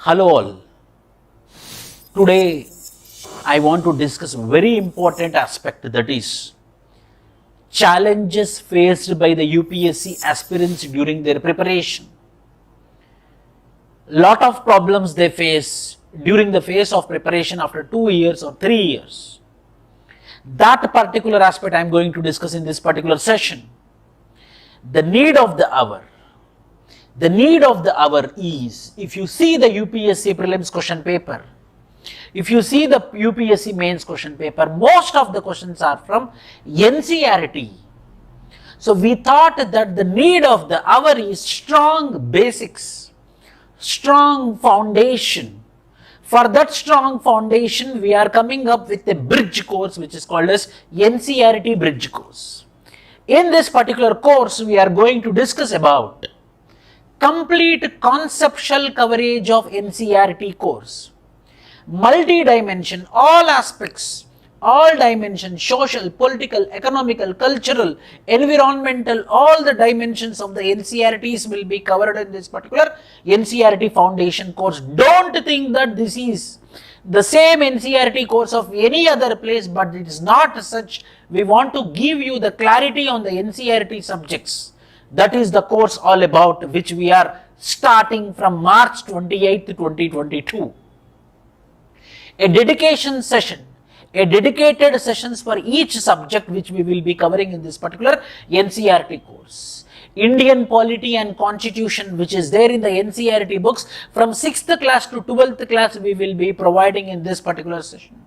Hello all. Today I want to discuss a very important aspect, that is challenges faced by the UPSC aspirants during their preparation. Lot of problems they face during the phase of preparation after 2 years or 3 years. That particular aspect I am going to discuss in this particular session. The need of the hour. The need of the hour is, if you see the UPSC prelims question paper, if you see the UPSC mains question paper, most of the questions are from NCERT. So we thought that the need of the hour is strong basics, strong foundation. For that strong foundation, we are coming up with a bridge course which is called as NCERT bridge course. In this particular course, we are going to discuss about complete conceptual coverage of NCERT course, multi-dimension, all aspects, all dimensions, social, political, economical, cultural, environmental, all the dimensions of the NCERTs will be covered in this particular NCERT foundation course. Don't think that this is the same NCERT course of any other place, but it is not such. We want to give you the clarity on the NCERT subjects. That is the course all about, which we are starting from March 28th, 2022. A dedication session, a dedicated sessions for each subject which we will be covering in this particular NCERT course. Indian Polity and Constitution, which is there in the NCERT books, from 6th class to 12th class we will be providing in this particular session.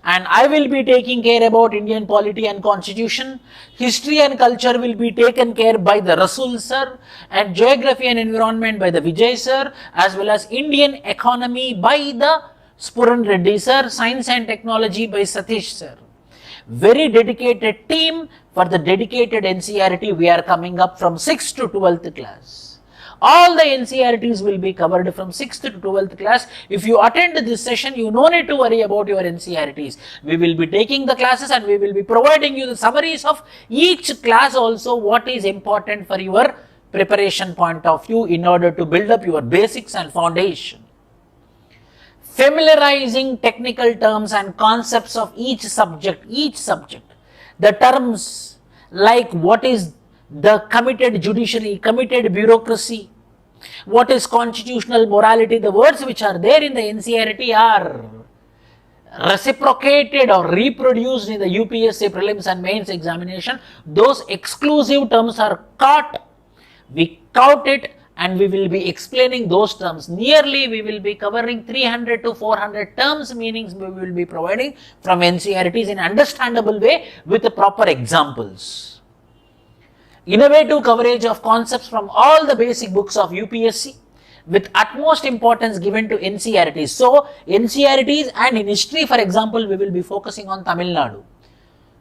And I will be taking care about Indian Polity and Constitution. History and culture will be taken care by the Rasul sir, and geography and environment by the Vijay sir, as well as Indian economy by the Spuran Reddy sir, science and technology by Satish sir. Very dedicated team for the dedicated NCERT. We are coming up from 6th to 12th class. All the NCERTs will be covered from 6th to 12th class. If you attend this session, you no need to worry about your NCERTs. We will be taking the classes and we will be providing you the summaries of each class also, what is important for your preparation point of view in order to build up your basics and foundation. Familiarizing technical terms and concepts of each subject. The terms like what is the committed judiciary, committed bureaucracy, what is constitutional morality, the words which are there in the NCERT are reciprocated or reproduced in the UPSC prelims and mains examination. Those exclusive terms are caught, we count it, and we will be explaining those terms. Nearly we will be covering 300 to 400 terms, meanings we will be providing from NCERTs in understandable way with the proper examples. Innovative coverage of concepts from all the basic books of UPSC with utmost importance given to NCERTs. So, NCERTs, and in history, for example, we will be focusing on Tamil Nadu.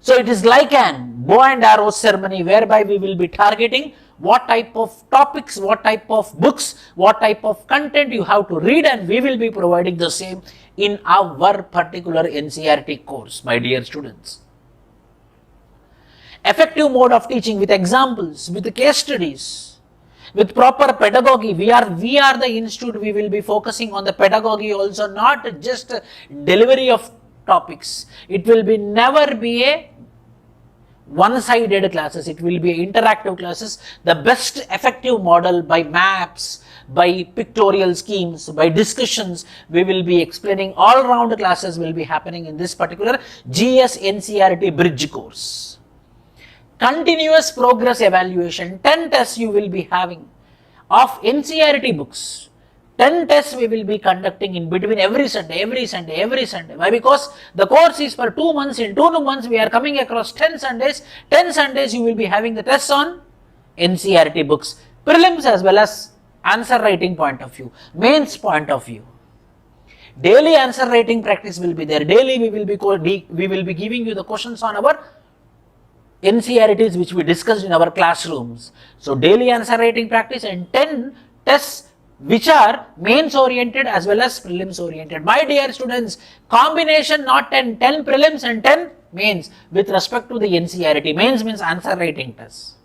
So, it is like an bow and arrow ceremony whereby we will be targeting what type of topics, what type of books, what type of content you have to read, and we will be providing the same in our particular NCERT course, my dear students. Effective mode of teaching with examples, with case studies, with proper pedagogy. We are the institute, we will be focusing on the pedagogy also, not just delivery of topics. It will be never be a one-sided classes, it will be interactive classes. The best effective model by maps, by pictorial schemes, by discussions, we will be explaining. All round classes will be happening in this particular GS NCERT bridge course. Continuous progress evaluation, 10 tests you will be having of NCERT books. 10 tests we will be conducting in between every Sunday. Why? Because the course is for 2 months. In 2 months we are coming across 10 Sundays. 10 Sundays you will be having the tests on NCERT books, prelims as well as answer writing point of view, mains point of view. Daily answer writing practice will be there. Daily we will be giving you the questions on our NCERTs which we discussed in our classrooms. So, daily answer writing practice and 10 tests which are mains oriented as well as prelims oriented. My dear students, combination not 10 prelims and 10 mains with respect to the NCERT. Mains means answer writing tests.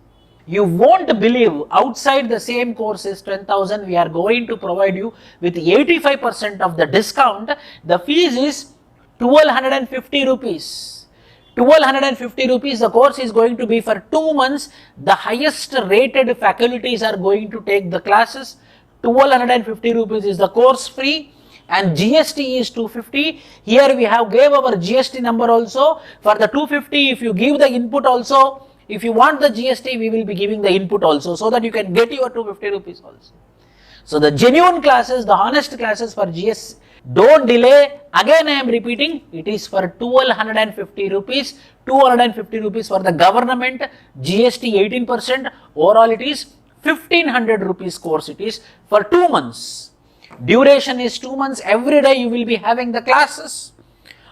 You won't believe, outside the same course is 10,000, we are going to provide you with 85% of the discount. The fees is 1250 rupees. 1250 rupees, the course is going to be for 2 months. The highest rated faculties are going to take the classes. 1250 rupees is the course free, and GST is 250. Here we have gave our GST number also. For the 250, if you give the input also, if you want the GST, we will be giving the input also, so that you can get your 250 rupees also. So the genuine classes, the honest classes for GS, don't delay. Again I am repeating, it is for 1250 rupees, 250 rupees for the government, GST 18%, overall it is 1500 rupees course it is for 2 months. Duration is 2 months, every day you will be having the classes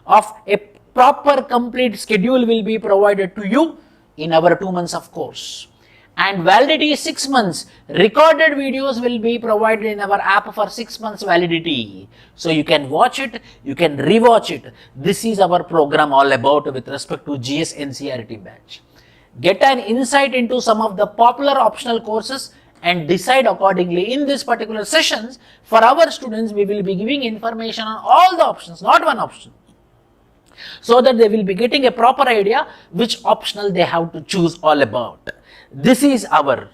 of a proper complete schedule will be provided to you in our 2 months of course. And validity is 6 months. Recorded videos will be provided in our app for 6 months validity. So you can watch it, you can rewatch it. This is our program all about with respect to GS NCERT batch. Get an insight into some of the popular optional courses and decide accordingly. In this particular sessions, for our students, we will be giving information on all the options, not one option, so that they will be getting a proper idea which optional they have to choose all about. This is our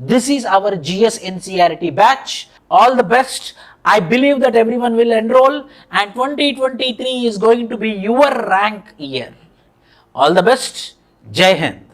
GS NCERT batch. All the best. I believe that everyone will enroll, and 2023 is going to be your rank year. All the best. Jai Hind.